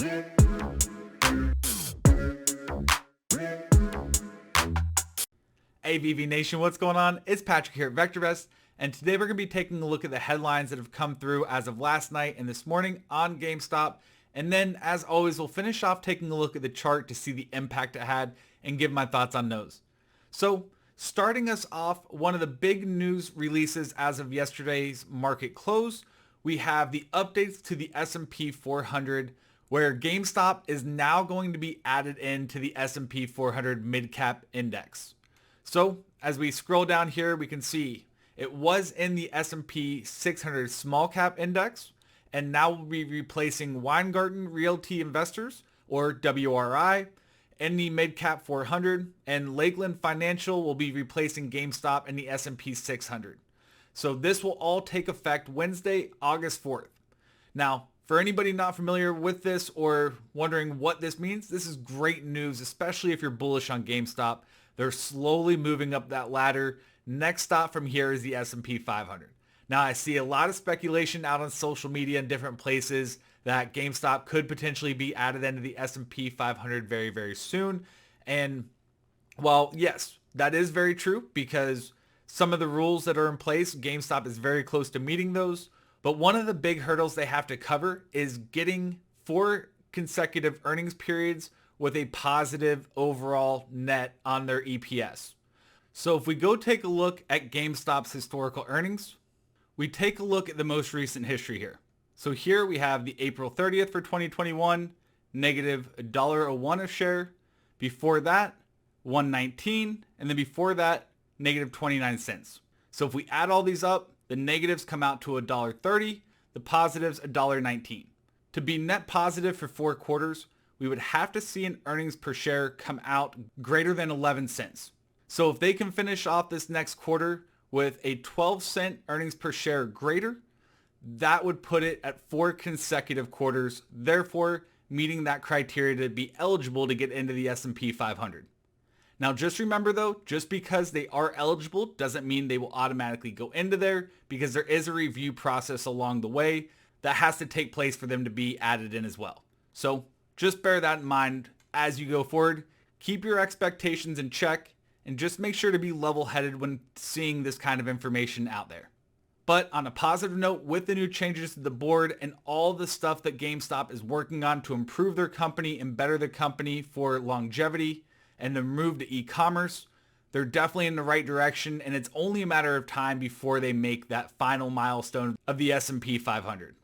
Hey VV Nation, what's going on? It's Patrick here at VectorVest, and today we're going to be taking a look at the headlines that have come through as of last night and this morning on GameStop, and then as always we'll finish off taking a look at the chart to see the impact it had and give my thoughts on those. So starting us off, one of the big news releases as of yesterday's market close, we have the updates to the S&P 400 where GameStop is now going to be added into the S&P 400 mid-cap index. So as we scroll down here, we can see it was in the S&P 600 small cap index and now will be replacing Weingarten Realty Investors or WRI in the mid cap 400, and Lakeland Financial will be replacing GameStop in the S&P 600. So this will all take effect Wednesday, August 4th. Now, for anybody not familiar with this or wondering what this means, this is great news, especially if you're bullish on GameStop. They're slowly moving up that ladder. Next stop from here is the S&P 500. Now, I see a lot of speculation out on social media and different places that GameStop could potentially be added into the S&P 500 very, very soon. And while, yes, that is very true because some of the rules that are in place, GameStop is very close to meeting those. But one of the big hurdles they have to cover is getting 4 consecutive earnings periods with a positive overall net on their EPS. So if we go take a look at GameStop's historical earnings, we take a look at the most recent history here. So here we have the April 30th for 2021, negative $1.01 a share. Before that, $1.19, and then before that, negative 29 cents. So if we add all these up, the negatives come out to $1.30, the positives $1.19. To be net positive for 4 quarters, we would have to see an earnings per share come out greater than 11 cents. So if they can finish off this next quarter with a 12-cent earnings per share greater, that would put it at 4 consecutive quarters, therefore meeting that criteria to be eligible to get into the S&P 500. Now just remember though, just because they are eligible doesn't mean they will automatically go into there, because there is a review process along the way that has to take place for them to be added in as well. So just bear that in mind as you go forward. Keep your expectations in check and just make sure to be level-headed when seeing this kind of information out there. But on a positive note, with the new changes to the board and all the stuff that GameStop is working on to improve their company and better the company for longevity and the move to e-commerce, they're definitely in the right direction, and it's only a matter of time before they make that final milestone of the S&P 500.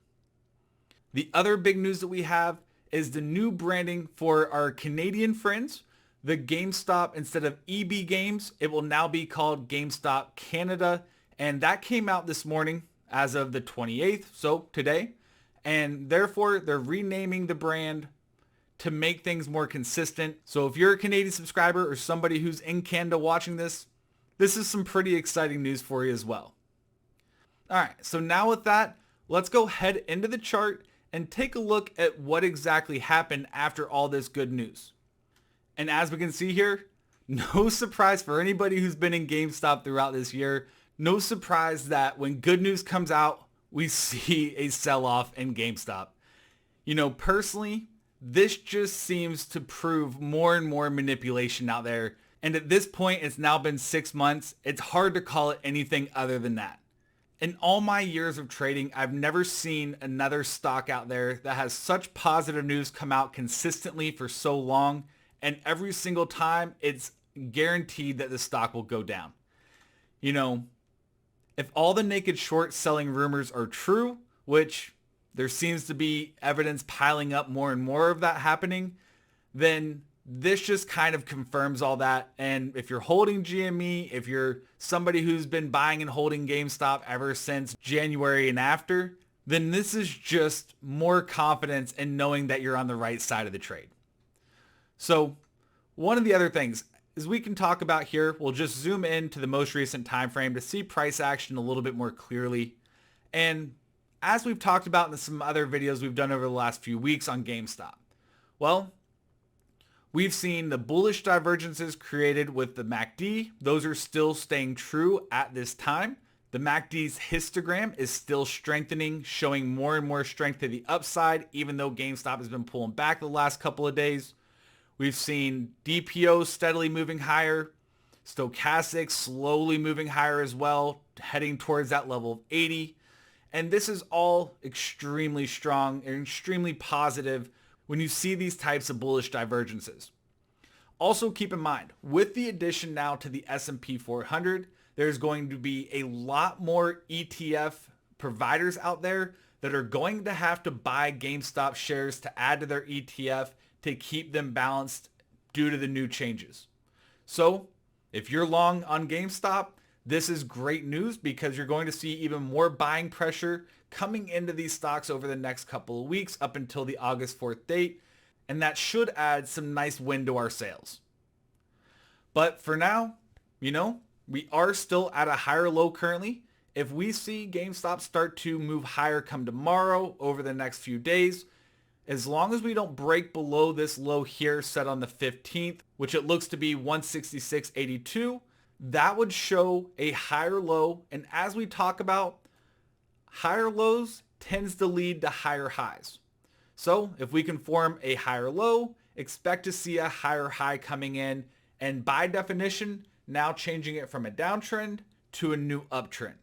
The other big news that we have is the new branding for our Canadian friends. The GameStop, instead of EB Games, it will now be called GameStop Canada, and that came out this morning as of the 28th, so today, and therefore they're renaming the brand to make things more consistent. So if you're a Canadian subscriber or somebody who's in Canada watching this, this is some pretty exciting news for you as well. All right, so now with that, let's go head into the chart and take a look at what exactly happened after all this good news. And as we can see here, no surprise for anybody who's been in GameStop throughout this year, no surprise that when good news comes out, we see a sell-off in GameStop. You know, personally, this just seems to prove more and more manipulation out there. And at this point, it's now been 6 months. It's hard to call it anything other than that. In all my years of trading, I've never seen another stock out there that has such positive news come out consistently for so long. And every single time, it's guaranteed that the stock will go down. You know, if all the naked short selling rumors are true, which there seems to be evidence piling up more and more of that happening, then this just kind of confirms all that. And if you're holding GME, if you're somebody who's been buying and holding GameStop ever since January and after, then this is just more confidence in knowing that you're on the right side of the trade. So one of the other things is we can talk about here, we'll just zoom in to the most recent time frame to see price action a little bit more clearly. And as we've talked about in some other videos we've done over the last few weeks on GameStop, well, we've seen the bullish divergences created with the MACD. Those are still staying true at this time. The MACD's histogram is still strengthening, showing more and more strength to the upside, even though GameStop has been pulling back the last couple of days. We've seen DPO steadily moving higher, stochastic slowly moving higher as well, heading towards that level of 80. And this is all extremely strong and extremely positive when you see these types of bullish divergences. Also keep in mind, with the addition now to the S&P 400, there's going to be a lot more ETF providers out there that are going to have to buy GameStop shares to add to their ETF to keep them balanced due to the new changes. So if you're long on GameStop, this is great news because you're going to see even more buying pressure coming into these stocks over the next couple of weeks up until the August 4th date. And that should add some nice wind to our sails. But for now, we are still at a higher low currently. If we see GameStop start to move higher come tomorrow over the next few days, as long as we don't break below this low here set on the 15th, which it looks to be 166.82, that would show a higher low. And as we talk about, higher lows tends to lead to higher highs. So if we can form a higher low, expect to see a higher high coming in, and by definition, now changing it from a downtrend to a new uptrend.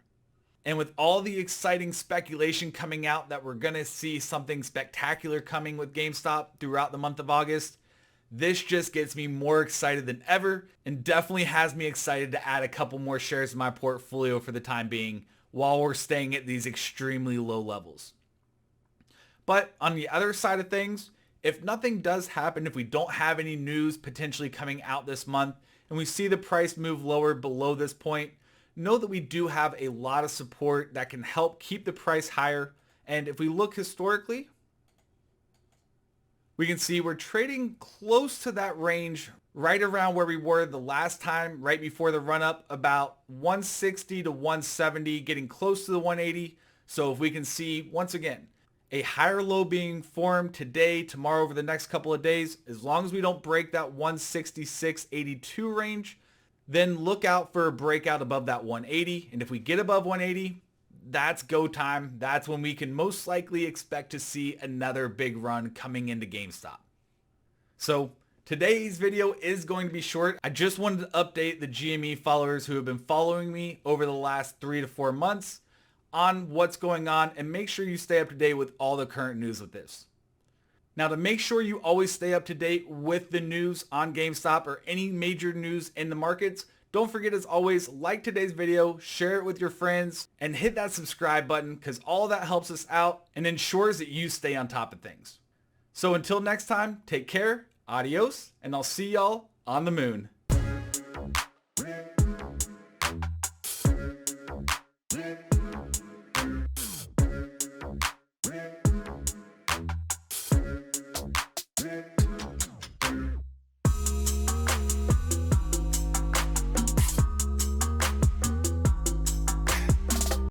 And with all the exciting speculation coming out that we're going to see something spectacular coming with GameStop throughout the month of August, this just gets me more excited than ever and definitely has me excited to add a couple more shares to my portfolio for the time being while we're staying at these extremely low levels. But on the other side of things, if nothing does happen, if we don't have any news potentially coming out this month and we see the price move lower below this point, know that we do have a lot of support that can help keep the price higher. And if we look historically, we can see we're trading close to that range right around where we were the last time, right before the run up, about 160 to 170, getting close to the 180. So if we can see, once again, a higher low being formed today, tomorrow, over the next couple of days, as long as we don't break that 166.82 range, then look out for a breakout above that 180. And if we get above 180, that's go time. That's when we can most likely expect to see another big run coming into GameStop. So today's video is going to be short. I just wanted to update the GME followers who have been following me over the last 3 to 4 months on what's going on, and make sure you stay up to date with all the current news with this. Now, to make sure you always stay up to date with the news on GameStop or any major news in the markets, don't forget, as always, like today's video, share it with your friends, and hit that subscribe button because all that helps us out and ensures that you stay on top of things. So until next time, take care, adios, and I'll see y'all on the moon.